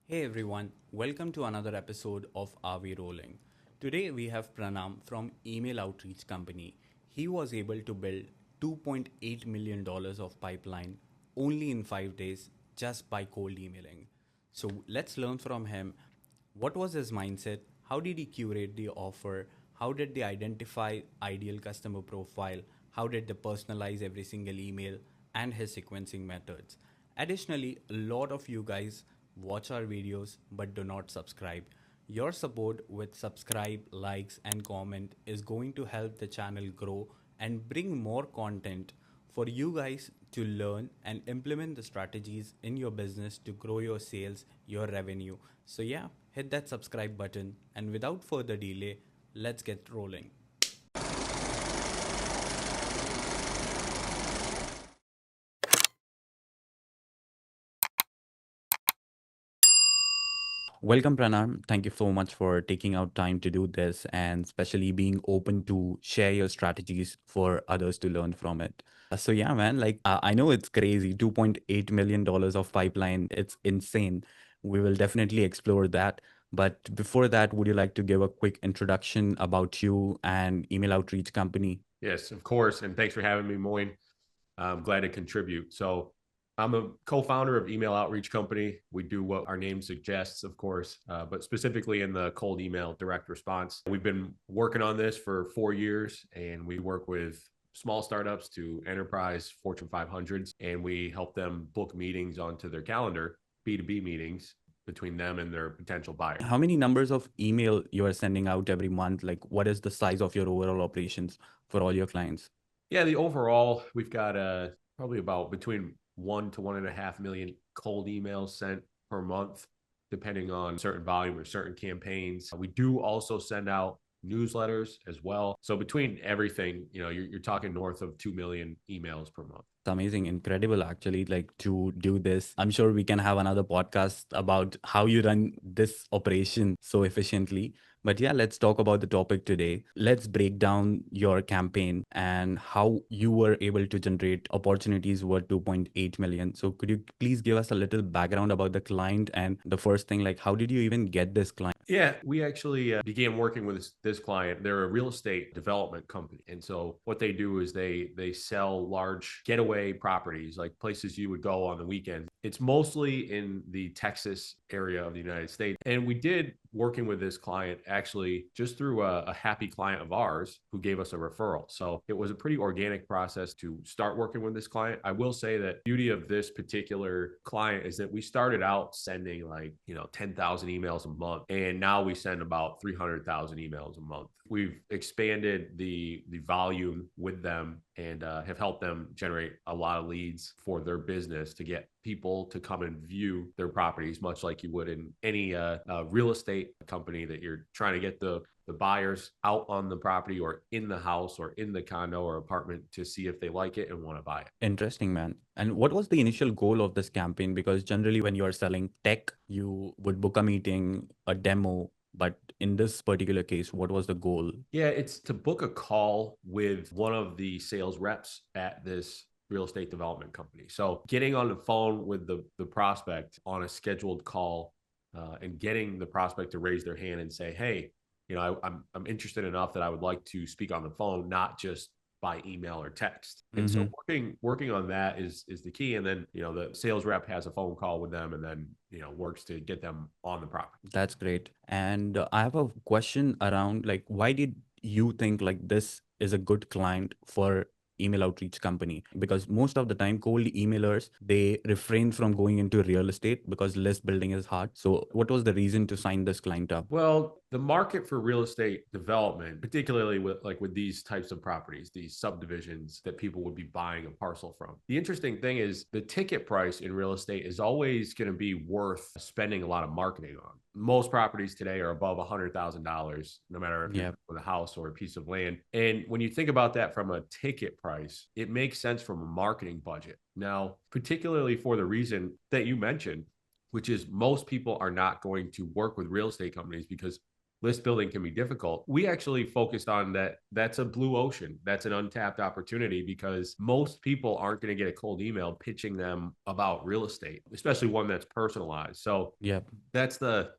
Hey everyone, welcome to another episode of Are We Rolling? Today we have Pranam from Email Outreach Company. He was able to build $2.8 million of pipeline only in 5 days just by cold emailing. So let's learn from him. What was his mindset? How did he curate the offer? How did they identify ideal customer profile? How did they personalize every single email and his sequencing methods? Additionally, a lot of you guys watch our videos but do not subscribe. Your support with subscribe, likes, and comment is going to help the channel grow and bring more content for you guys to learn and implement the strategies in your business to grow your sales, your revenue. So, yeah, hit that subscribe button. And without further delay, let's get rolling. Welcome, Pranam. Thank you so much for taking out time to do this and especially being open to share your strategies for others to learn from it. So, yeah, man, I know it's crazy $2.8 million of pipeline. It's insane. We will definitely explore that. But before that, would you like to give a quick introduction about you and Email Outreach Company? Yes, of course. And thanks for having me, Moin. I'm glad to contribute. So, I'm a co founder of Email Outreach Company. We do what our name suggests, of course, but specifically in the cold email direct response. We've been working on this for 4 years, and we work with small startups to enterprise Fortune 500s, and we help them book meetings onto their calendar, B2B meetings between them and their potential buyer. How many numbers of email you are sending out every month? Like, what is the size of your overall operations for all your clients? Yeah, the overall, we've got probably about between 1 to 1.5 million cold emails sent per month, depending on certain volume or certain campaigns. We do also send out newsletters as well. So between everything, you're talking north of 2 million emails per month. Amazing, incredible actually, like to do this. I'm sure we can have another podcast about how you run this operation so efficiently. But yeah, let's talk about the topic today. Let's break down your campaign and how you were able to generate opportunities worth 2.8 million. So could you please give us a little background about the client and the first thing, like how did you even get this client? Yeah, we actually began working with this client. They're a real estate development company, and so what they do is they sell large getaway properties, like places you would go on the weekend. It's mostly in the Texas area of the United States, and we did working with this client actually just through a happy client of ours who gave us a referral. So it was a pretty organic process to start working with this client. I will say that the beauty of this particular client is that we started out sending like 10,000 emails a month, and now we send about 300,000 emails a month. We've expanded the volume with them and have helped them generate a lot of leads for their business to get people to come and view their properties, much like you would in any real estate company that you're trying to get the buyers out on the property or in the house or in the condo or apartment to see if they like it and want to buy it. Interesting, man. And what was the initial goal of this campaign? Because generally, when you are selling tech, you would book a meeting, a demo. But in this particular case, what was the goal? Yeah, it's to book a call with one of the sales reps at this real estate development company. So getting on the phone with the prospect on a scheduled call and getting the prospect to raise their hand and say, "Hey, I'm interested enough that I would like to speak on the phone, not just by email or text." And so Mm-hmm. working on that is the key. And then the sales rep has a phone call with them, and then works to get them on the property. That's great. And I have a question around like, why did you think like this is a good client for email outreach company? Because most of the time, cold emailers, they refrain from going into real estate because list building is hard. So what was the reason to sign this client up? Well, the market for real estate development, particularly with these types of properties, these subdivisions that people would be buying a parcel from. The interesting thing is the ticket price in real estate is always going to be worth spending a lot of marketing on. Most properties today are above $100,000, no matter if you're Yeah. with a house or a piece of land. And when you think about that from a ticket price, it makes sense from a marketing budget. Now, particularly for the reason that you mentioned, which is most people are not going to work with real estate companies because list building can be difficult. We actually focused on that. That's a blue ocean. That's an untapped opportunity because most people aren't going to get a cold email pitching them about real estate, especially one that's personalized. So Yeah, that's the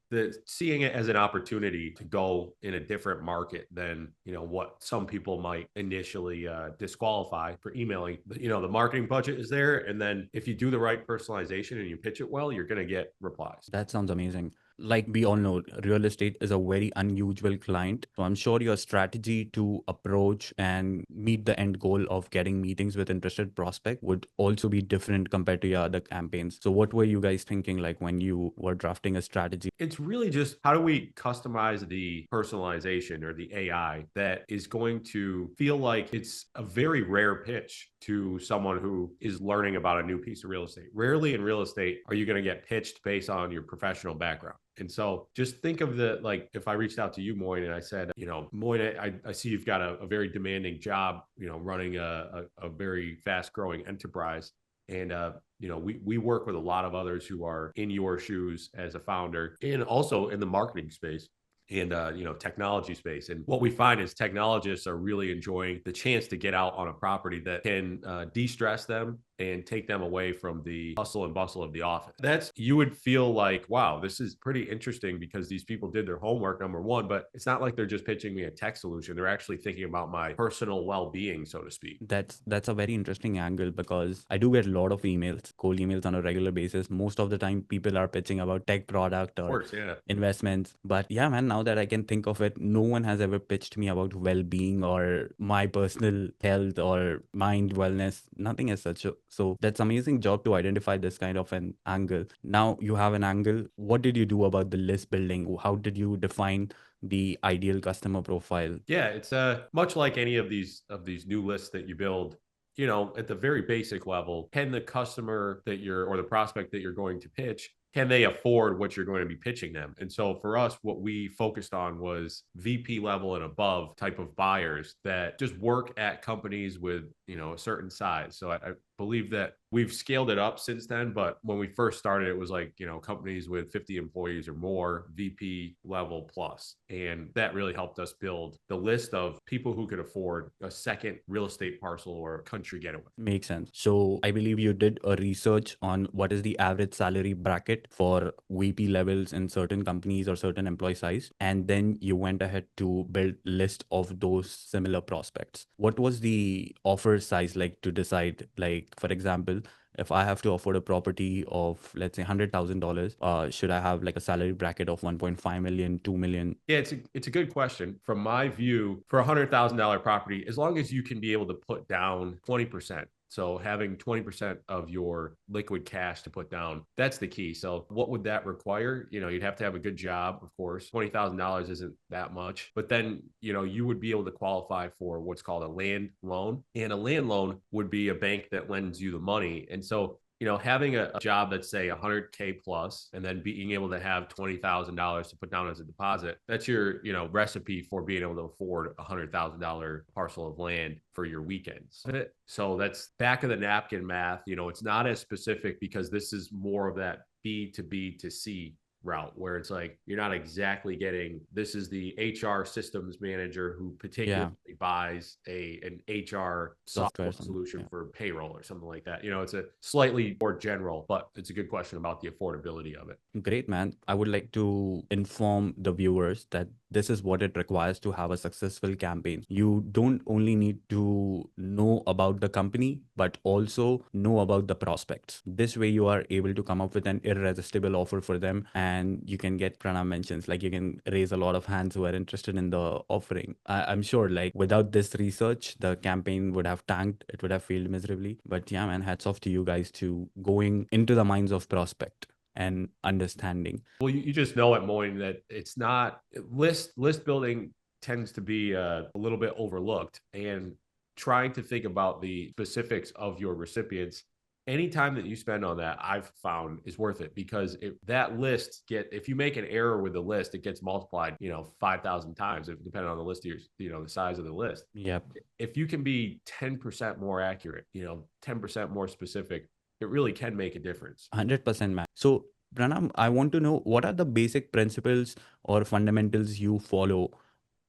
seeing it as an opportunity to go in a different market than what some people might initially disqualify for emailing. But the marketing budget is there, and then if you do the right personalization and you pitch it well, you're going to get replies. that sounds amazing. Like we all know, real estate is a very unusual client. So I'm sure your strategy to approach and meet the end goal of getting meetings with interested prospect would also be different compared to your other campaigns. So what were you guys thinking like when you were drafting a strategy? It's really just how do we customize the personalization or the AI that is going to feel like it's a very rare pitch to someone who is learning about a new piece of real estate. Rarely in real estate are you going to get pitched based on your professional background. And so just think of like, if I reached out to you, Moin, and I said, Moin, I see you've got a very demanding job, running a very fast growing enterprise. And, we work with a lot of others who are in your shoes as a founder and also in the marketing space and technology space. And what we find is technologists are really enjoying the chance to get out on a property that can de-stress them and take them away from the hustle and bustle of the office. You would feel like, wow, this is pretty interesting because these people did their homework, number one, but it's not like they're just pitching me a tech solution. They're actually thinking about my personal well-being, so to speak. That's a very interesting angle because I do get a lot of emails, cold emails on a regular basis. Most of the time people are pitching about tech product or Yeah. investments. But yeah, man, now that I can think of it, no one has ever pitched me about well-being or my personal health or mind wellness, nothing as such. So that's amazing job to identify this kind of an angle. Now you have an angle. What did you do about the list building? How did you define the ideal customer profile? Yeah, it's much like any of these new lists that you build. At the very basic level, can the customer or the prospect that you're going to pitch, can they afford what you're going to be pitching them? And so for us, what we focused on was VP level and above type of buyers that just work at companies with, a certain size. So I believe that we've scaled it up since then. But when we first started, it was like, companies with 50 employees or more, VP level plus. And that really helped us build the list of people who could afford a second real estate parcel or country getaway. Makes sense. So I believe you did a research on what is the average salary bracket for VP levels in certain companies or certain employee size. And then you went ahead to build list of those similar prospects. What was the offer size like to decide? Like, for example, if I have to afford a property of, let's say, $100,000, should I have like a salary bracket of 1.5 million, 2 million? Yeah, it's a good question. From my view, for $100,000 property, as long as you can be able to put down 20%. So having 20% of your liquid cash to put down, that's the key. So what would that require? You'd have to have a good job, of course. $20,000 isn't that much, but then, you would be able to qualify for what's called a land loan. And a land loan would be a bank that lends you the money. And so having a job that's say 100K plus, and then being able to have $20,000 to put down as a deposit, that's your, recipe for being able to afford a $100,000 parcel of land for your weekends. So that's back of the napkin math. It's not as specific because this is more of that B to B to C route where it's like you're not exactly getting, this is the HR systems manager who particularly buys an HR software solution for payroll or something like that. It's a slightly more general, but it's a good question about the affordability of it. Great, man. I would like to inform the viewers that this is what it requires to have a successful campaign. You don't only need to know about the company, but also know about the prospects. This way you are able to come up with an irresistible offer for them, and you can get Pranam mentions, like you can raise a lot of hands who are interested in the offering. I'm sure like without this research, the campaign would have tanked. It would have failed miserably. But yeah, man, hats off to you guys to going into the minds of prospect and understanding. Well, you just know at Moin that it's not list building tends to be a little bit overlooked, and trying to think about the specifics of your recipients. Any time that you spend on that, I've found is worth it because if you make an error with the list, it gets multiplied, 5,000 times, depending on the list, the size of the list. Yep. If you can be 10% more accurate, 10% more specific, it really can make a difference. 100%, man. So Pranam, I want to know what are the basic principles or fundamentals you follow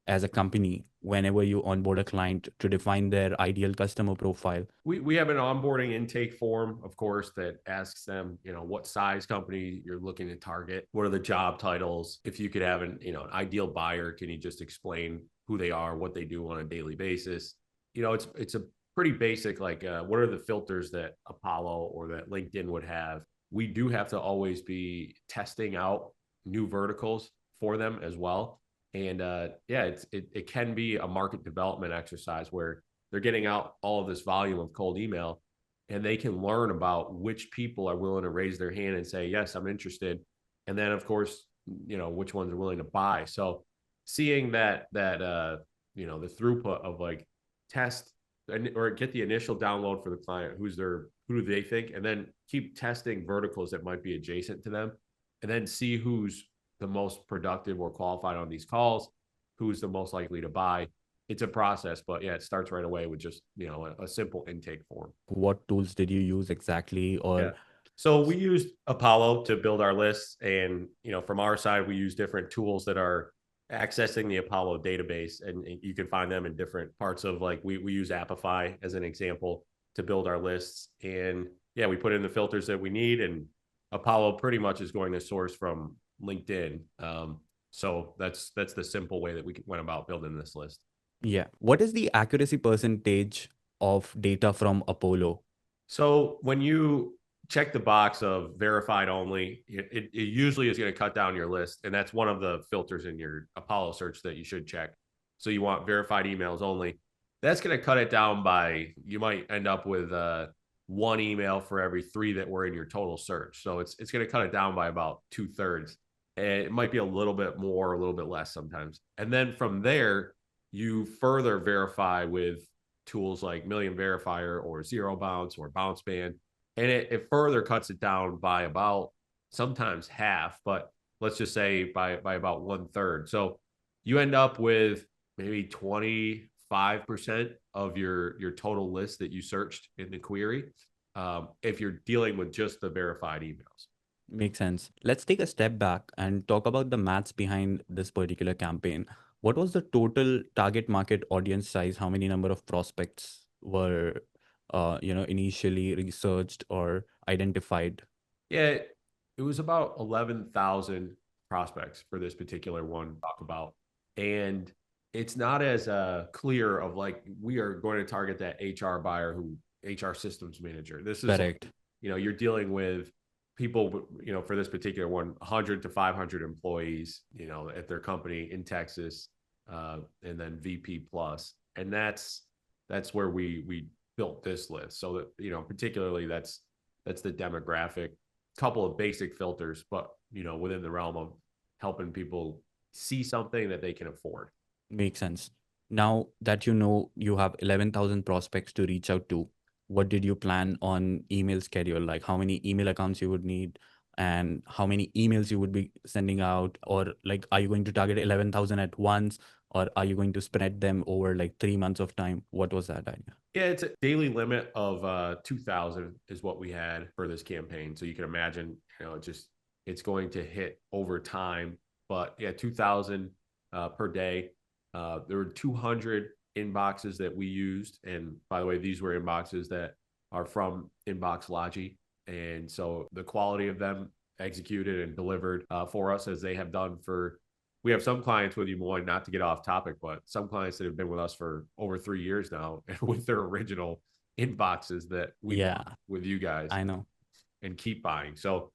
as a company whenever you onboard a client to define their ideal customer profile? We have an onboarding intake form, of course, that asks them, what size company you're looking to target, what are the job titles, if you could have an ideal buyer, can you just explain who they are, what they do on a daily basis? It's a pretty basic, like what are the filters that Apollo or that LinkedIn would have. We do have to always be testing out new verticals for them as well. And it can be a market development exercise where they're getting out all of this volume of cold email, and they can learn about which people are willing to raise their hand and say, yes, I'm interested. And then of course, which ones are willing to buy. So seeing the throughput of like test or get the initial download for the client, who do they think, and then keep testing verticals that might be adjacent to them, and then see who's the most productive or qualified on these calls, who's the most likely to buy. It's a process, but yeah, it starts right away with just, a simple intake form. What tools did you use exactly? Yeah. Or So we used Apollo to build our lists. And, from our side, we use different tools that are accessing the Apollo database. And you can find them in different parts of, like, we use Appify as an example to build our lists. And yeah, we put in the filters that we need. And Apollo pretty much is going to source from LinkedIn. So that's the simple way that we went about building this list. yeah, what is the accuracy percentage of data from Apollo? So when you check the box of verified only, it usually is going to cut down your list. And that's one of the filters in your Apollo search that you should check. So you want verified emails only. That's going to cut it down by, you might end up with one email for every 3 that were in your total search. So it's going to cut it down by about 2/3. And it might be a little bit more, a little bit less sometimes. And then from there, you further verify with tools like Million Verifier or Zero Bounce or Bounce Band. And it further cuts it down by about sometimes half, but let's just say by about 1/3. So you end up with maybe 25% of your total list that you searched in the query, if you're dealing with just the verified emails. Makes sense. Let's take a step back and talk about the maths behind this particular campaign. What was the total target market audience size? How many number of prospects were, initially researched or identified? Yeah, it was about 11,000 prospects for this particular one to talk about. And it's not as clear of like, we are going to target that HR buyer, who HR systems manager. This is, Correct. you're dealing with people, for this particular one, 100 to 500 employees, at their company in Texas, and then VP plus. And that's where we built this list. So that, particularly that's the demographic, couple of basic filters, but, within the realm of helping people see something that they can afford. Makes sense. Now that you have 11,000 prospects to reach out to, what did you plan on email schedule? Like how many email accounts you would need and how many emails you would be sending out? Or like, are you going to target 11,000 at once? Or are you going to spread them over like 3 months of time? What was that idea? Yeah, it's a daily limit of 2,000 is what we had for this campaign. So you can imagine, it's going to hit over time. But yeah, 2,000 per day. There were 200 inboxes that we used. And by the way, these were inboxes that are from Inboxlogy. And so the quality of them executed and delivered for us, as they have done for, we have some clients with Moin, not to get off topic, but some clients that have been with us for over 3 years now with their original inboxes that we bought with you guys. I know. And keep buying. So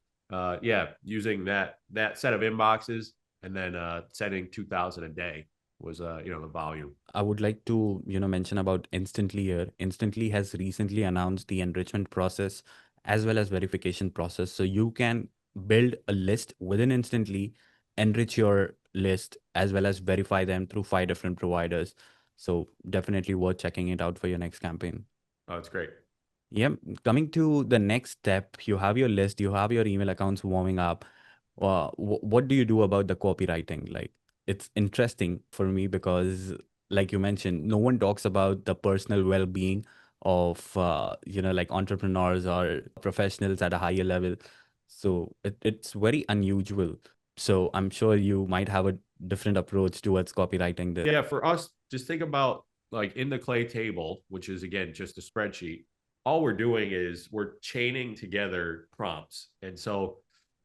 using that set of inboxes and then sending 2,000 a day was the volume. I would like to, mention about Instantly here. Instantly has recently announced the enrichment process as well as verification process. So you can build a list within Instantly, enrich your list as well as verify them through 5 different providers. So definitely worth checking it out for your next campaign. Oh, it's great. Yeah. Coming to the next step, you have your list, you have your email accounts warming up. What do you do about the copywriting? Like, it's interesting for me because, like you mentioned, no one talks about the personal well-being of, like entrepreneurs or professionals at a higher level. So it's very unusual. So I'm sure you might have a different approach towards copywriting this. Yeah, for us, just think about like in the clay table, which is again just a spreadsheet. All we're doing is we're chaining together prompts. And so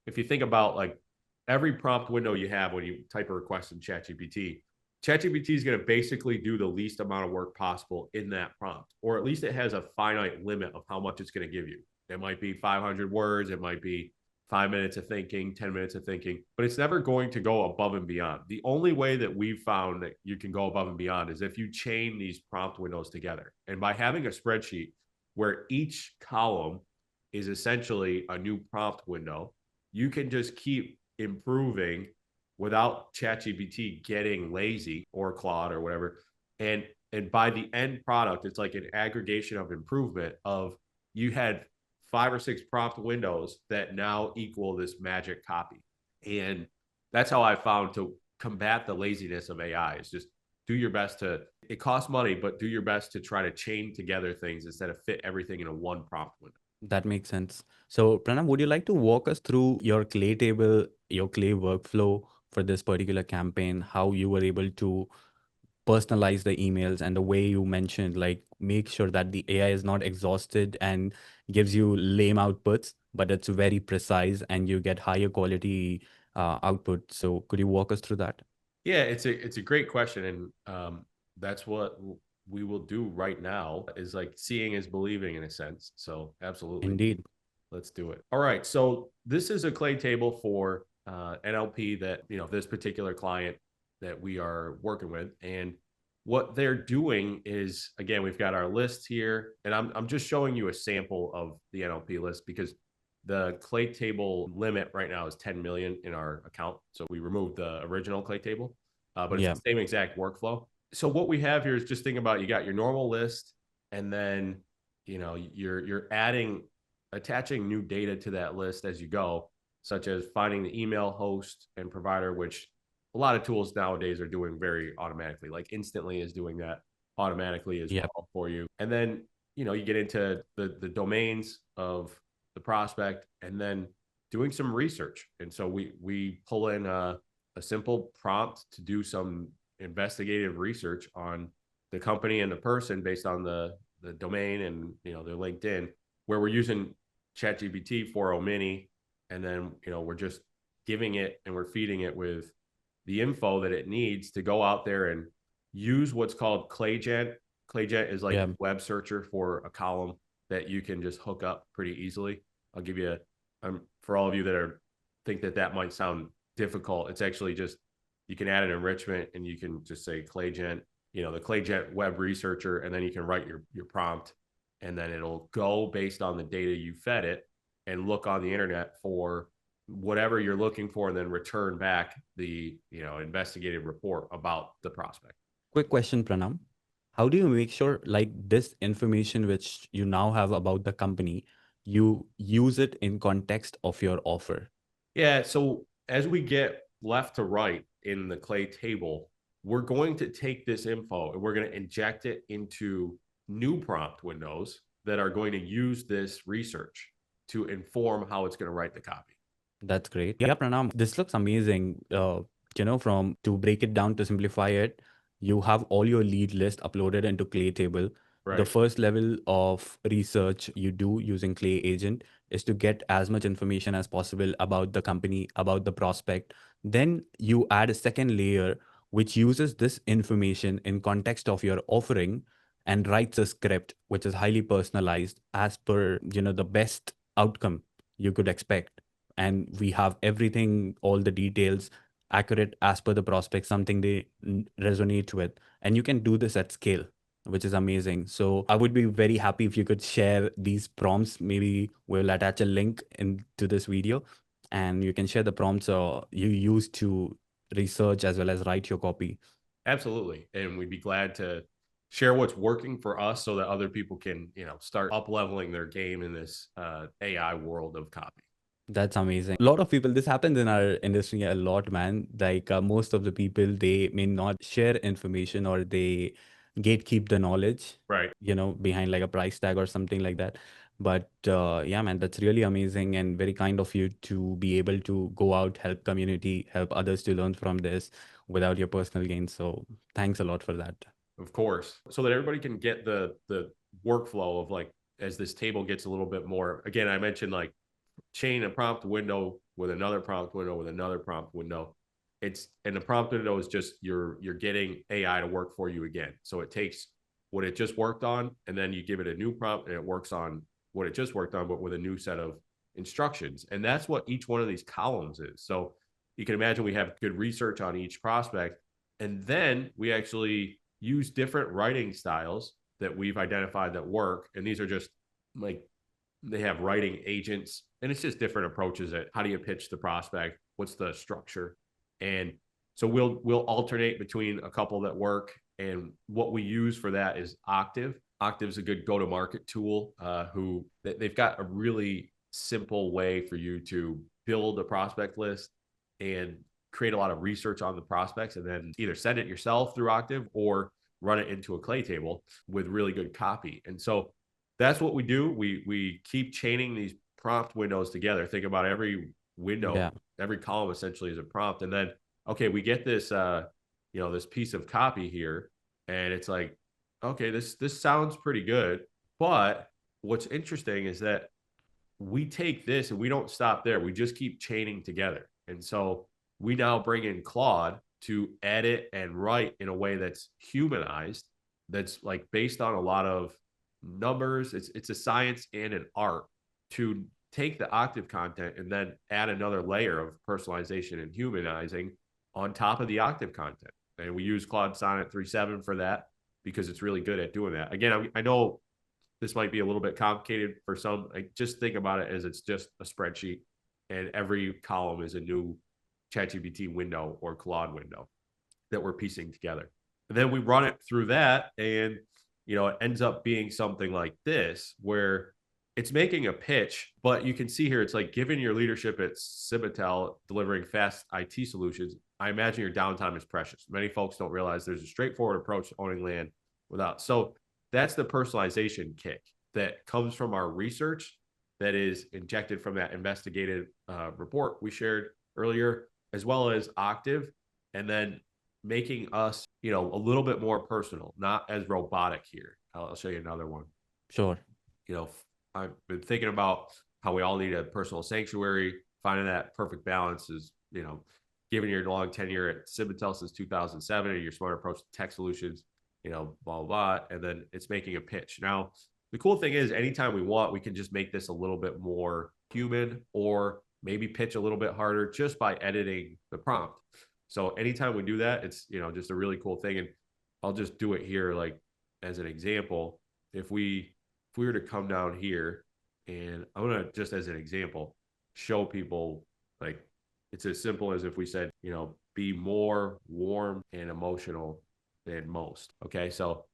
if you think about like every prompt window you have when you type a request in ChatGPT, ChatGPT is going to basically do the least amount of work possible in that prompt, or at least it has a finite limit of how much it's going to give you. It might be 500 words, it might be 5 minutes of thinking, 10 minutes of thinking, but it's never going to go above and beyond. The only way that we've found that you can go above and beyond is if you chain these prompt windows together. And by having a spreadsheet where each column is essentially a new prompt window, you can just keep improving without ChatGPT getting lazy or Claude or whatever. And by the end product, it's like an aggregation of improvement of you had 5 or 6 prompt windows that now equal this magic copy. And that's how I found to combat the laziness of AI is just do your best to, it costs money, but do your best to try to chain together things instead of fit everything in a one prompt window. That makes sense. So Pranam, would you like to walk us through your clay table, your clay workflow for this particular campaign, how you were able to personalize the emails and the way you mentioned, like make sure that the AI is not exhausted and gives you lame outputs, but it's very precise and you get higher quality output. So could you walk us through that? Yeah, it's a great question, and that's what we will do right now. Is like seeing is believing in a sense. So absolutely, Indeed. let's do it. All right, so this is a clay table for NLP that this particular client that we are working with, and what they're doing is again we've got our list here, and I'm just showing you a sample of the NLP list because the clay table limit right now is 10 million in our account. So we removed the original clay table, but it's Yeah. the same exact workflow. So what we have here is just think about you got your normal list, and then you're adding attaching new data to that list as you go, such as finding the email host and provider, which a lot of tools nowadays are doing very automatically, like Instantly is doing that automatically as Yeah. well for you. And then you get into the domains of the prospect and then doing some research. And so we pull in a simple prompt to do some investigative research on the company and the person based on the domain and their LinkedIn, where we're using ChatGPT 4.0 mini, and then we're just giving it and we're feeding it with the info that it needs to go out there and use what's called ClayGent. ClayGent is like a web searcher for a column that you can just hook up pretty easily. I'll give you for all of you that think that might sound difficult. It's actually just you can add an enrichment and you can just say ClayGent, the ClayGent web researcher, and then you can write your prompt, and then it'll go based on the data you fed it and look on the internet for whatever you're looking for, and then return back the investigative report about the prospect. Quick question, Pranam. How do you make sure like this information which you now have about the company, you use it in context of your offer? Yeah. So as we get left to right in the clay table, we're going to take this info and we're going to inject it into new prompt windows that are going to use this research to inform how it's going to write the copy. That's great. Yeah, Pranam, this looks amazing. From to break it down to simplify it, you have all your lead list uploaded into Clay table. Right. The first level of research you do using Clay agent is to get as much information as possible about the company, about the prospect. Then you add a second layer which uses this information in context of your offering and writes a script which is highly personalized as per, the best outcome you could expect. And we have everything, all the details accurate as per the prospect, something they resonate with. And you can do this at scale, which is amazing. So I would be very happy if you could share these prompts. Maybe we'll attach a link into this video and you can share the prompts you use to research as well as write your copy. Absolutely. And we'd be glad to share what's working for us so that other people can, start up leveling their game in this AI world of copy. That's amazing. A lot of people, this happens in our industry a lot, man. Like most of the people, they may not share information or they gatekeep the knowledge, Right. behind like a price tag or something like that. But yeah, man, that's really amazing and very kind of you to be able to go out, help community, help others to learn from this without your personal gain. So thanks a lot for that. Of course, so that everybody can get the workflow of like, as this table gets a little bit more, again, I mentioned like chain a prompt window with another prompt window with another prompt window. And the prompt window is just you're getting AI to work for you again. So it takes what it just worked on, and then you give it a new prompt and it works on what it just worked on, but with a new set of instructions. And that's what each one of these columns is. So you can imagine we have good research on each prospect, and then we actually use different writing styles that we've identified that work. And these are just like, they have writing agents, and it's just different approaches at how do you pitch the prospect, what's the structure. And so we'll alternate between a couple that work, and what we use for that is Octave's a good go-to-market tool. Who they've got a really simple way for you to build a prospect list and create a lot of research on the prospects, and then either send it yourself through Octave or run it into a clay table with really good copy. And so that's what we do. We keep chaining these prompt windows together. Think about every window, Yeah. every column essentially is a prompt. And then, okay, we get this, this piece of copy here, and it's like, okay, this sounds pretty good. But what's interesting is that we take this and we don't stop there. We just keep chaining together. And so we now bring in Claude to edit and write in a way that's humanized, that's like based on a lot of numbers. It's a science and an art to take the Octave content and then add another layer of personalization and humanizing on top of the Octave content. And we use Claude Sonnet 3.7 for that because it's really good at doing that. Again, I know this might be a little bit complicated for some. Like, just think about it as it's just a spreadsheet, and every column is a new ChatGPT window or Claude window that we're piecing together. And then we run it through that, and it ends up being something like this, where it's making a pitch, but you can see here it's like, given your leadership at Civitel delivering fast IT solutions, I imagine your downtime is precious. Many folks don't realize there's a straightforward approach to owning land without. So that's the personalization kick that comes from our research that is injected from that investigative report we shared earlier, as well as Octave, and then making us, a little bit more personal, not as robotic here. I'll show you another one. Sure. I've been thinking about how we all need a personal sanctuary. Finding that perfect balance is, given your long tenure at Civitel since 2007 and your smart approach to tech solutions, blah, blah, blah. And then it's making a pitch. Now, the cool thing is anytime we want, we can just make this a little bit more human, or maybe pitch a little bit harder just by editing the prompt. So anytime we do that, it's, just a really cool thing. And I'll just do it here, like as an example. If we were to come down here, and I'm going to, just as an example, show people, like, it's as simple as if we said, be more warm and emotional than most. Okay. So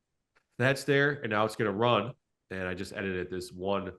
that's there. And now it's going to run. And I just edited this one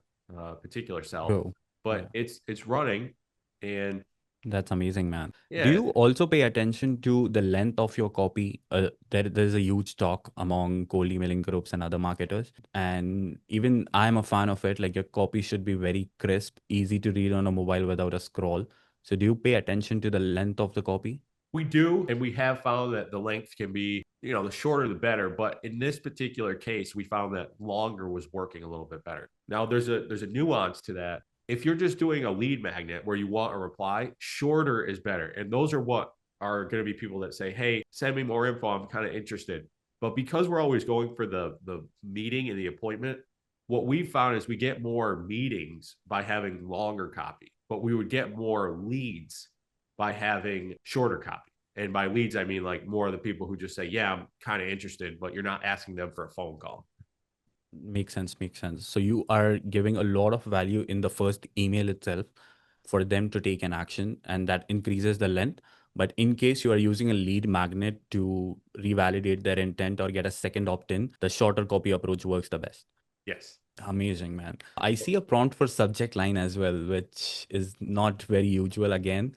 particular cell, Bro. but Yeah. it's running. And That's amazing, man. Do yeah, you also pay attention to the length of your copy? There's a huge talk among cold emailing groups and other marketers. And even I'm a fan of it. Like, your copy should be very crisp, easy to read on a mobile without a scroll. So do you pay attention to the length of the copy? we do. And we have found that the length can be, the shorter the better. But in this particular case, we found that longer was working a little bit better. Now there's a nuance to that. If you're just doing a lead magnet where you want a reply, shorter is better. And those are what are going to be people that say, hey, send me more info, I'm kind of interested. But because we're always going for the meeting and the appointment, what we found is we get more meetings by having longer copy, but we would get more leads by having shorter copy. And by leads, I mean like more of the people who just say, yeah, I'm kind of interested, but you're not asking them for a phone call. Makes sense, makes sense. So you are giving a lot of value in the first email itself for them to take an action, and that increases the length. But in case you are using a lead magnet to revalidate their intent or get a second opt-in, the shorter copy approach works the best. Yes. Amazing, man. I see a prompt for subject line as well, which is not very usual. Again,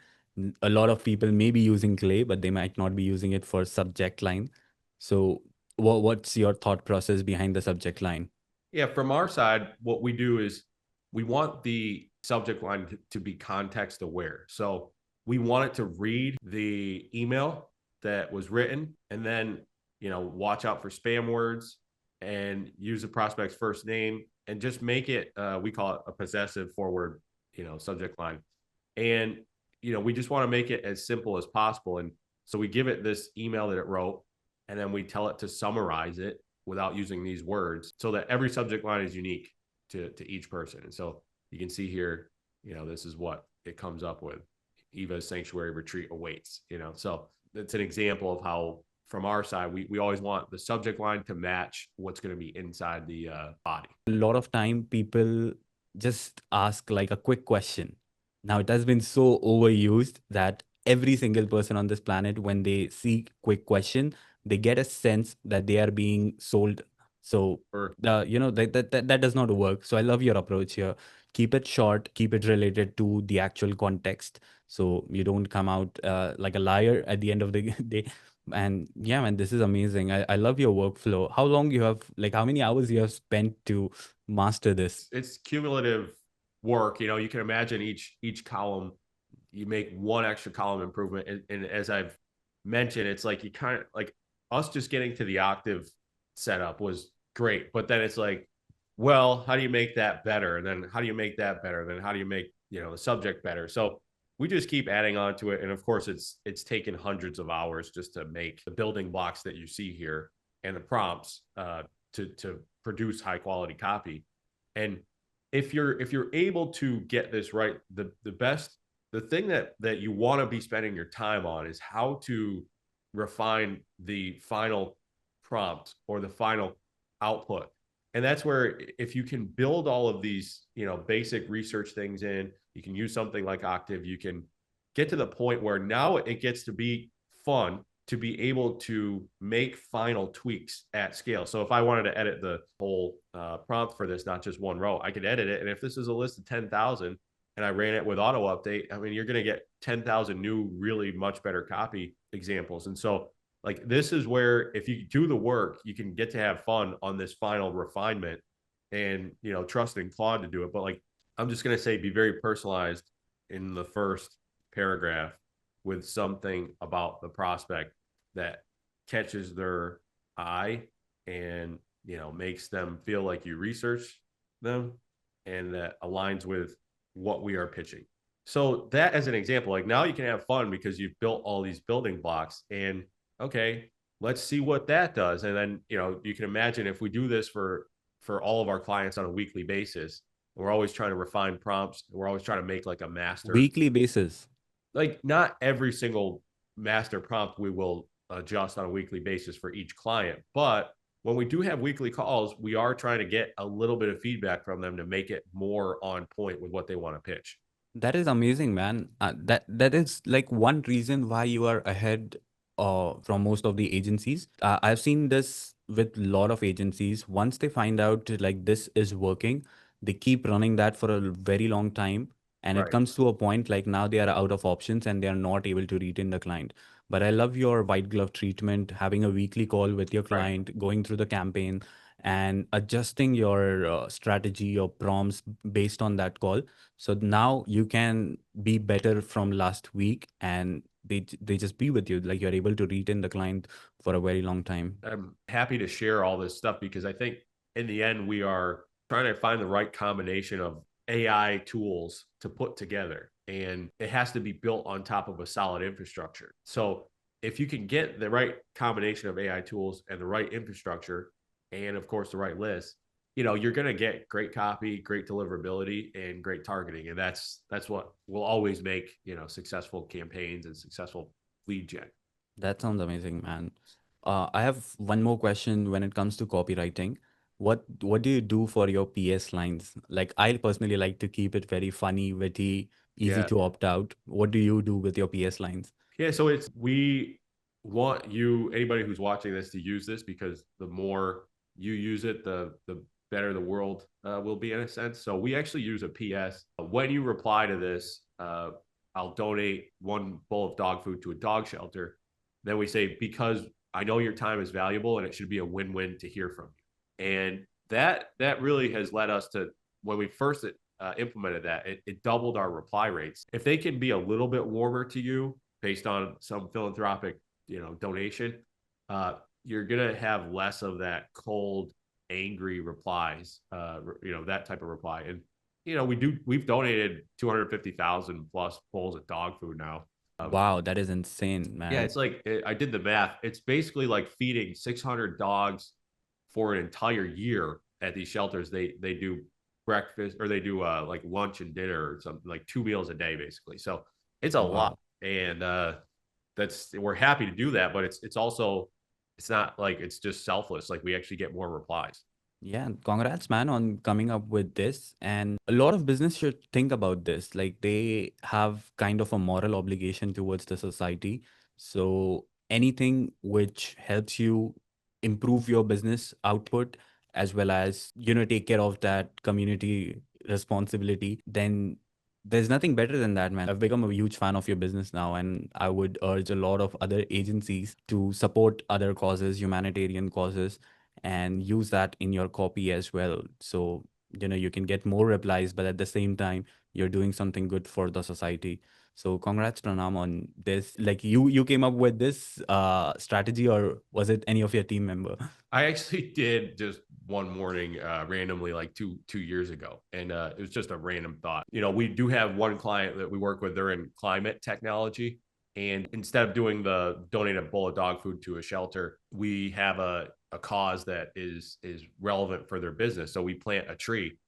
a lot of people may be using Clay, but they might not be using it for subject line. So what's your thought process behind the subject line? Yeah, from our side, what we do is we want the subject line to be context aware. So we want it to read the email that was written and then, watch out for spam words and use the prospect's first name and just make it, we call it a possessive forward, subject line. And, we just want to make it as simple as possible. And so we give it this email that it wrote, and then we tell it to summarize it without using these words so that every subject line is unique to each person. And so you can see here, this is what it comes up with. Eva's sanctuary retreat awaits, so that's an example of how from our side, we always want the subject line to match what's going to be inside the body. A lot of time people just ask like a quick question. Now it has been so overused that every single person on this planet, when they see quick question, they get a sense that they are being sold. So that does not work. So I love your approach here. Keep it short, keep it related to the actual context, so you don't come out like a liar at the end of the day. And yeah, man, this is amazing. I love your workflow. How long you have, like, how many hours you have spent to master this? It's cumulative work. You can imagine each column, you make one extra column improvement. And as I've mentioned, it's like you kind of like us just getting to the octave setup was great. But then it's like, well, how do you make that better? And then how do you make that better? And then how do you make, the subject better? So we just keep adding on to it. And of course, it's taken hundreds of hours just to make the building blocks that you see here and the prompts to produce high quality copy. And if you're able to get this right, the thing that you want to be spending your time on is how to refine the final prompt or the final output. And that's where if you can build all of these, basic research things in, you can use something like Octave, you can get to the point where now it gets to be fun to be able to make final tweaks at scale. So if I wanted to edit the whole prompt for this, not just one row, I could edit it. And if this is a list of 10,000 and I ran it with auto update, I mean, you're going to get 10,000 new, really much better copy examples. And so like, this is where if you do the work, you can get to have fun on this final refinement and, trusting Claude to do it. But like, I'm just going to say, be very personalized in the first paragraph with something about the prospect that catches their eye and, makes them feel like you research them and that aligns with what we are pitching. So that as an example, like now you can have fun because you've built all these building blocks and okay, let's see what that does. And then, you can imagine if we do this for all of our clients on a weekly basis, we're always trying to refine prompts. We're always trying to make like a master Weekly basis. Like not every single master prompt we will adjust on a weekly basis for each client. But when we do have weekly calls, we are trying to get a little bit of feedback from them to make it more on point with what they want to pitch. That is amazing, man. That is like one reason why you are ahead from most of the agencies. I've seen this with a lot of agencies. Once they find out like this is working, they keep running that for a very long time, and it Right. comes to a point like now they are out of options and they are not able to retain the client. But I love your white glove treatment, having a weekly call with your Right. client, going through the campaign, and adjusting your strategy, your prompts based on that call. So now you can be better from last week, and they just be with you. Like you're able to retain the client for a very long time. I'm happy to share all this stuff because I think in the end, we are trying to find the right combination of AI tools to put together. And it has to be built on top of a solid infrastructure. So if you can get the right combination of AI tools and the right infrastructure, and of course, the right list, you're going to get great copy, great deliverability, and great targeting. And that's what will always make, successful campaigns and successful lead gen. That sounds amazing, man. I have one more question when it comes to copywriting. What do you do for your PS lines? Like I personally like to keep it very funny, witty, easy Yeah. to opt out. What do you do with your PS lines? Yeah. So we want anybody who's watching this to use this because the more you use it, the better the world will be in a sense. So we actually use a PS. When you reply to this, I'll donate one bowl of dog food to a dog shelter. Then we say, because I know your time is valuable and it should be a win-win to hear from you. And that really has led us to when we first implemented that, it doubled our reply rates. If they can be a little bit warmer to you based on some philanthropic, donation, you're gonna have less of that cold, angry replies. That type of reply. And we've donated 250,000 plus bowls of dog food now. Wow, that is insane, Yeah, man. it's like I did the math. It's basically like feeding 600 dogs for an entire year at these shelters. They do breakfast, or they do like lunch and dinner, or something, like 2 meals a day basically. So it's a lot, Wow. and we're happy to do that, but it's also, it's not like it's just selfless. Like, we actually get more replies. Yeah, congrats, man, on coming up with this. And a lot of business should think about this. Like they have kind of a moral obligation towards the society. So anything which helps you improve your business output as well as, take care of that community responsibility, then there's nothing better than that, man. I've become a huge fan of your business now, and I would urge a lot of other agencies to support other causes, humanitarian causes, and use that in your copy as well. So, you can get more replies, but at the same time, you're doing something good for the society. So congrats, Pranam, on this. Like you came up with this strategy, or was it any of your team member? I actually did just one morning, randomly, like two years ago, and it was just a random thought. We do have one client that we work with. They're in climate technology, and instead of doing the donate a bowl of dog food to a shelter, we have a cause that is relevant for their business. So we plant a tree,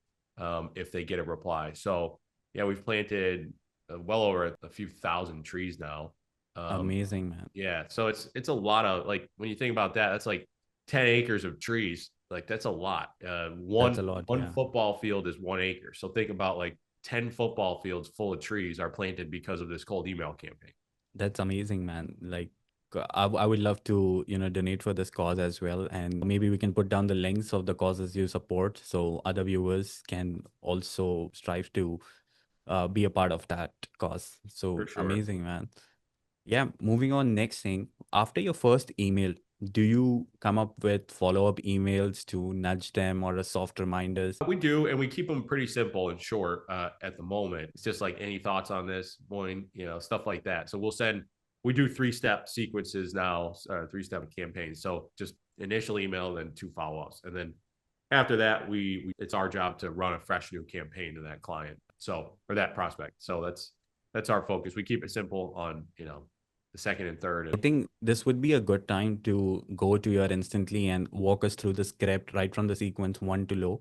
if they get a reply. So yeah, we've planted well over a few thousand trees now. Amazing, man. Yeah, so it's a lot of, like, when you think about that, that's like 10 acres of trees. Like, that's a lot. That's One a lot. one Yeah. football field is 1 acre. So think about, like, 10 football fields full of trees are planted because of this cold email campaign. That's amazing, man. Like, I would love to, donate for this cause as well. And maybe we can put down the links of the causes you support so other viewers can also strive to be a part of that cause. For So sure. amazing, man. Yeah, moving on. Next thing, after your first email, do you come up with follow-up emails to nudge them or a soft reminders? We do, and we keep them pretty simple and short, at the moment. It's just like, any thoughts on this, moin, stuff like that. So we do 3-step sequences now, 3-step campaigns. So just initial email, then 2 follow-ups. And then after that, it's our job to run a fresh new campaign to that client. So, or that prospect. So that's our focus. We keep it simple on, the second and third. I think this would be a good time to go to your instantly and walk us through the script right from the sequence one to low.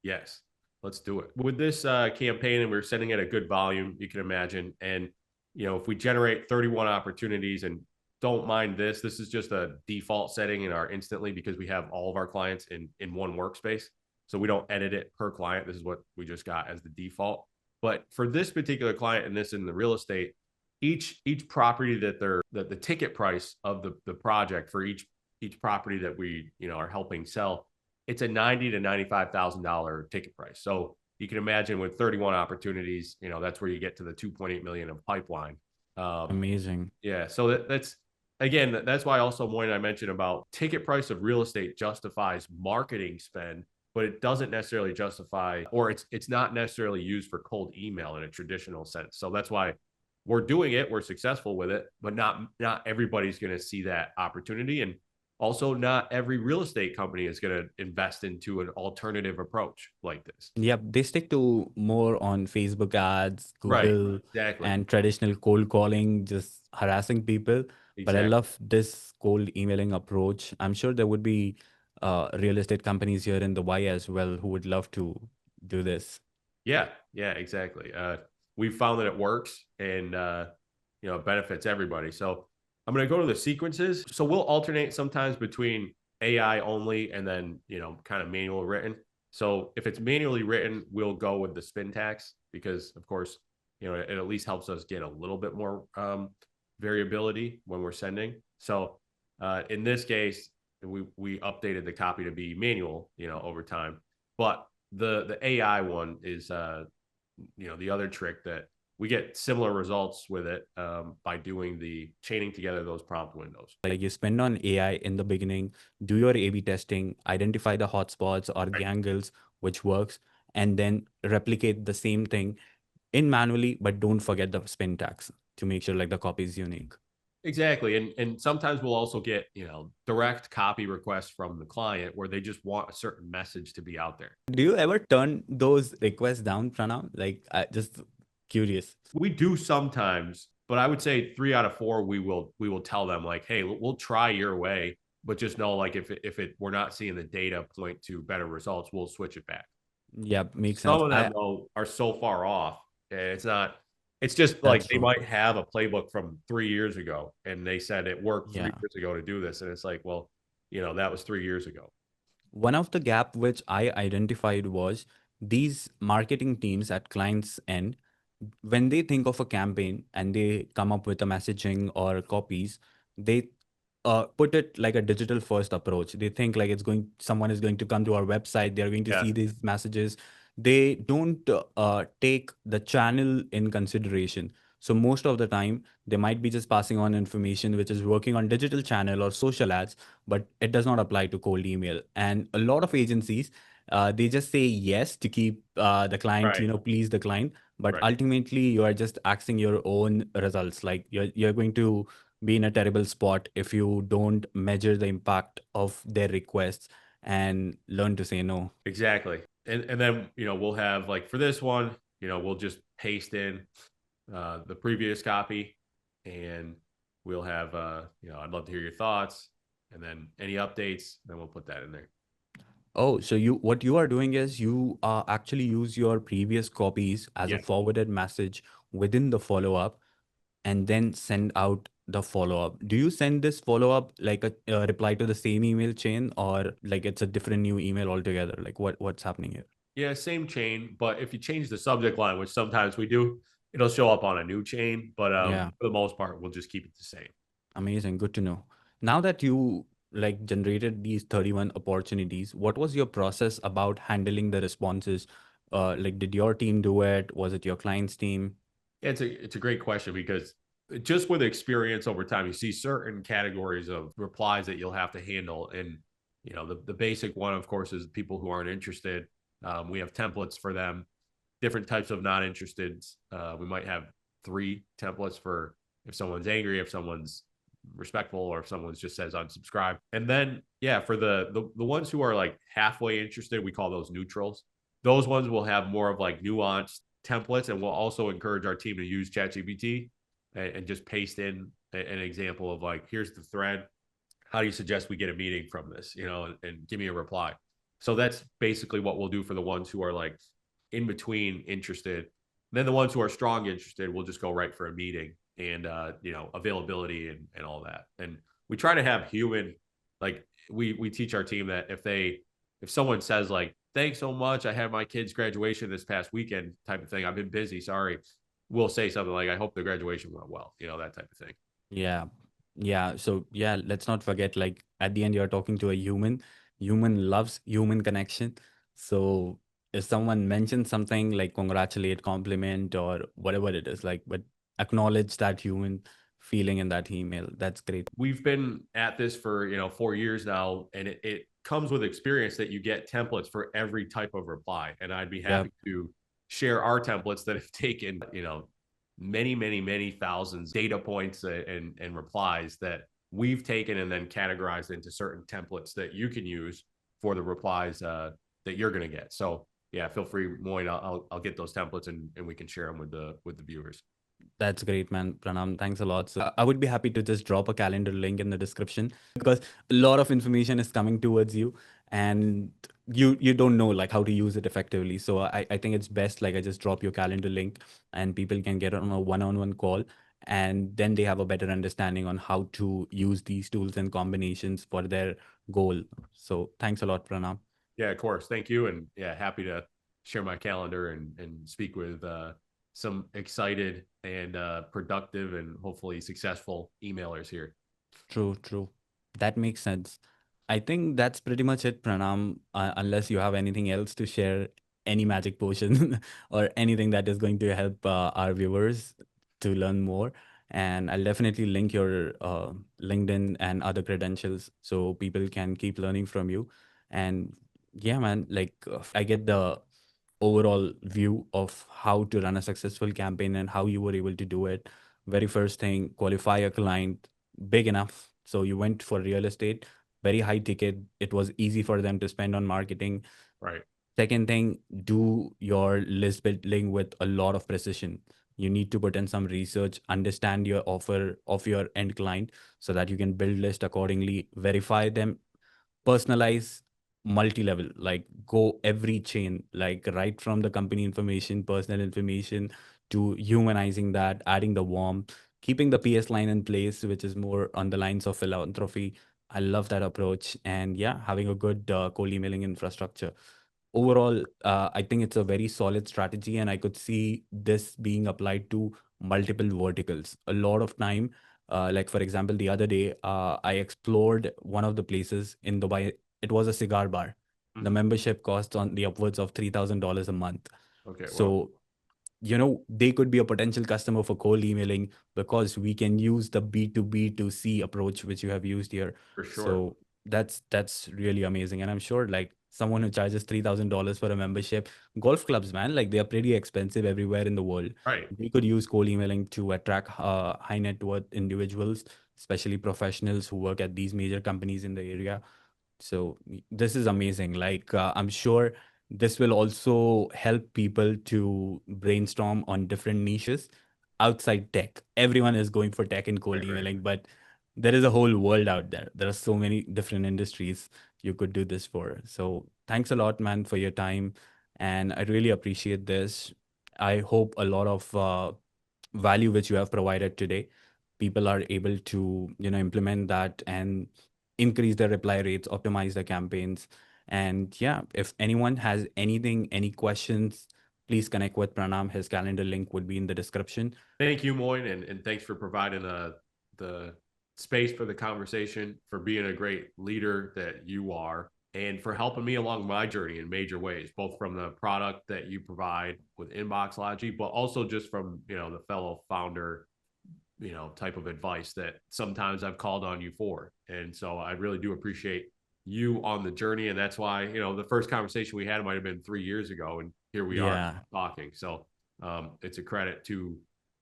Yes, let's do it. With this campaign, and we're sending it a good volume, you can imagine. And, if we generate 31 opportunities, and don't mind this is just a default setting in our instantly, because we have all of our clients in one workspace. So we don't edit it per client. This is what we just got as the default. But for this particular client, and this in the real estate, each property that the ticket price of the project for each property that we are helping sell, it's a $90,000 to $95,000 ticket price. So you can imagine, with 31 opportunities, that's where you get to the 2.8 million of pipeline. Amazing. Yeah, so that's why also, Moin, I mentioned about ticket price of real estate justifies marketing spend, but it doesn't necessarily justify, or it's not necessarily used for cold email in a traditional sense. So that's why we're doing it, we're successful with it, but not everybody's going to see that opportunity. And also, not every real estate company is going to invest into an alternative approach like this. Yep, they stick to more on Facebook ads, Right. Google, Exactly. and traditional cold calling, just harassing people. But I Exactly. love this cold emailing approach. I'm sure there would be real estate companies here in the Y as well who would love to do this. Yeah. Yeah, exactly. We found that it works, and, it benefits everybody. So I'm going to go to the sequences. So we'll alternate sometimes between AI only and then, kind of manual written. So if it's manually written, we'll go with the spin tax, because, of course, it at least helps us get a little bit more variability when we're sending. So in this case, we updated the copy to be manual, over time. But the AI one is, the other trick that we get similar results with it, by doing the chaining together those prompt windows. Like you spend on AI in the beginning, do your A/B testing, identify the hotspots or Right. angles which works, and then replicate the same thing in manually, but don't forget the spin tags to make sure like the copy is unique. Exactly. And sometimes we'll also get, direct copy requests from the client where they just want a certain message to be out there. Do you ever turn those requests down, Pranav? Like, just curious. We do sometimes, but I would say 3 out of 4 we will tell them like, hey, we'll try your way, but just know like if we're not seeing the data point to better results, we'll switch it back. Yeah, makes Some sense. of them though are so far off, and it's not. It's just That's like they true. might have a playbook from 3 years ago, and they said it worked three Yeah. years ago to do this, and it's like, well, that was 3 years ago. One of the gap which I identified was these marketing teams at clients end, when they think of a campaign and they come up with a messaging or copies, they put it like a digital first approach. They think like someone is going to come to our website, they're going to Yeah, see these messages. They don't take the channel in consideration. So most of the time, they might be just passing on information which is working on digital channel or social ads, but it does not apply to cold email. And a lot of agencies, they just say yes to keep the client, right, please the client, but right. ultimately you are just axing your own results. Like you're going to be in a terrible spot if you don't measure the impact of their requests and learn to say no. Exactly. And then we'll have like for this one, we'll just paste in the previous copy, and we'll have I'd love to hear your thoughts, and then any updates, then we'll put that in there. Oh, so what you are doing is you actually use your previous copies as a Yeah. forwarded message within the follow up and then send out the follow up. Do you send this follow up like a reply to the same email chain, or like it's a different new email altogether? Like what's happening here? Yeah, same chain, but if you change the subject line, which sometimes we do, it'll show up on a new chain. But Yeah. for the most part, we'll just keep it the same. Amazing. Good to know. Now that you like generated these 31 opportunities, what was your process about handling the responses? Like, did your team do it? Was it your client's team? Yeah, it's a great question because just with experience over time, you see certain categories of replies that you'll have to handle. And the basic one, of course, is people who aren't interested. We have templates for them, different types of not interested. We might have 3 templates for if someone's angry, if someone's respectful, or if someone just says unsubscribe. And then yeah, for the ones who are like halfway interested, we call those neutrals. Those ones will have more of like nuanced templates, and we'll also encourage our team to use ChatGPT and just paste in an example of like, here's the thread. How do you suggest we get a meeting from this? And give me a reply. So that's basically what we'll do for the ones who are like in between interested. Then the ones who are strong interested, we'll just go right for a meeting and availability and all that. And we try to have human, like we teach our team that if someone says like, thanks so much, I had my kid's graduation this past weekend type of thing, I've been busy, sorry, we'll say something like, I hope the graduation went well, that type of thing. Yeah. Yeah. So yeah, let's not forget, like at the end, you're talking to a human. Human loves human connection. So if someone mentions something like congratulate, compliment, or whatever it is, like, but acknowledge that human feeling in that email. That's great. We've been at this for 4 years now, and it comes with experience that you get templates for every type of reply. And I'd be Yeah. happy to share our templates that have taken many, many, many thousands data points and replies that we've taken and then categorized into certain templates that you can use for the replies that you're going to get. So yeah, feel free, Moin. I'll get those templates, and we can share them with the viewers. That's great, man. Pranam, thanks a lot. So I would be happy to just drop a calendar link in the description because a lot of information is coming towards you and you don't know like how to use it effectively. So I think it's best like I just drop your calendar link and people can get on a one-on-one call and then they have a better understanding on how to use these tools and combinations for their goal. So thanks a lot, Pranam. Yeah, of course. Thank you. And yeah, happy to share my calendar and speak with some excited and productive and hopefully successful emailers here. True, true. That makes sense. I think that's pretty much it, Pranam, unless you have anything else to share, any magic potion or anything that is going to help our viewers to learn more. And I'll definitely link your LinkedIn and other credentials so people can keep learning from you. And yeah, man, like I get the overall view of how to run a successful campaign and how you were able to do it. Very first thing, qualify a client big enough. So you went for real estate, very high ticket. It was easy for them to spend on marketing. Right. Second thing, do your list building with a lot of precision. You need to put in some research, understand your offer of your end client so that you can build list accordingly, verify them, personalize, multi-level, like go every chain, like right from the company information, personal information, to humanizing that, adding the warmth, keeping the PS line in place, which is more on the lines of philanthropy. I love that approach. And yeah, having a good cold emailing infrastructure. Overall, I think it's a very solid strategy, and I could see this being applied to multiple verticals. A lot of time, like for example, the other day, I explored one of the places in Dubai. It was a cigar bar. The Hmm. membership costs on the upwards of $3,000 a month. Okay. Well, So they could be a potential customer for cold emailing because we can use the B2B to C approach which you have used here. for sure. So that's really amazing. And I'm sure like someone who charges $3,000 for a membership, golf clubs, man, like they are pretty expensive everywhere in the world. Right. We could use cold emailing to attract high net worth individuals, especially professionals who work at these major companies in the area. So this is amazing. Like I'm sure this will also help people to brainstorm on different niches outside tech. Everyone is going for tech and cold Right. Right. emailing, but there is a whole world out there. There are so many different industries you could do this for. So thanks a lot, man, for your time. And I really appreciate this. I hope a lot of value which you have provided today, people are able to, implement that and increase their reply rates, optimize their campaigns. And yeah, if anyone has anything, any questions, please connect with Pranam. His calendar link would be in the description. Thank you, Moin, and thanks for providing the space for the conversation, for being a great leader that you are, and for helping me along my journey in major ways, both from the product that you provide with Inboxlogy, but also just from the fellow founder type of advice that sometimes I've called on you for. And so I really do appreciate you on the journey. And that's why, the first conversation we had might have been 3 years ago. And here we are Yeah. talking. So it's a credit to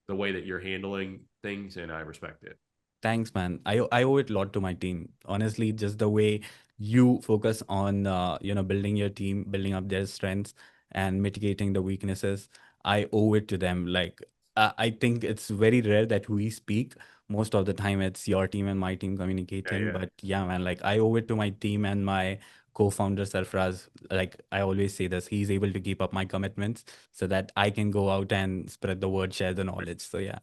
the way that you're handling things. And I respect it. Thanks, man. I owe it a lot to my team. Honestly, just the way you focus on building your team, building up their strengths, and mitigating the weaknesses. I owe it to them. Like I think it's very rare that we speak. Most of the time, it's your team and my team Yeah. communicating. Yeah. But yeah, man, like I owe it to my team and my co-founder Sarfraz. Like I always say this, he's able to keep up my commitments so that I can go out and spread the word, share the knowledge. So yeah.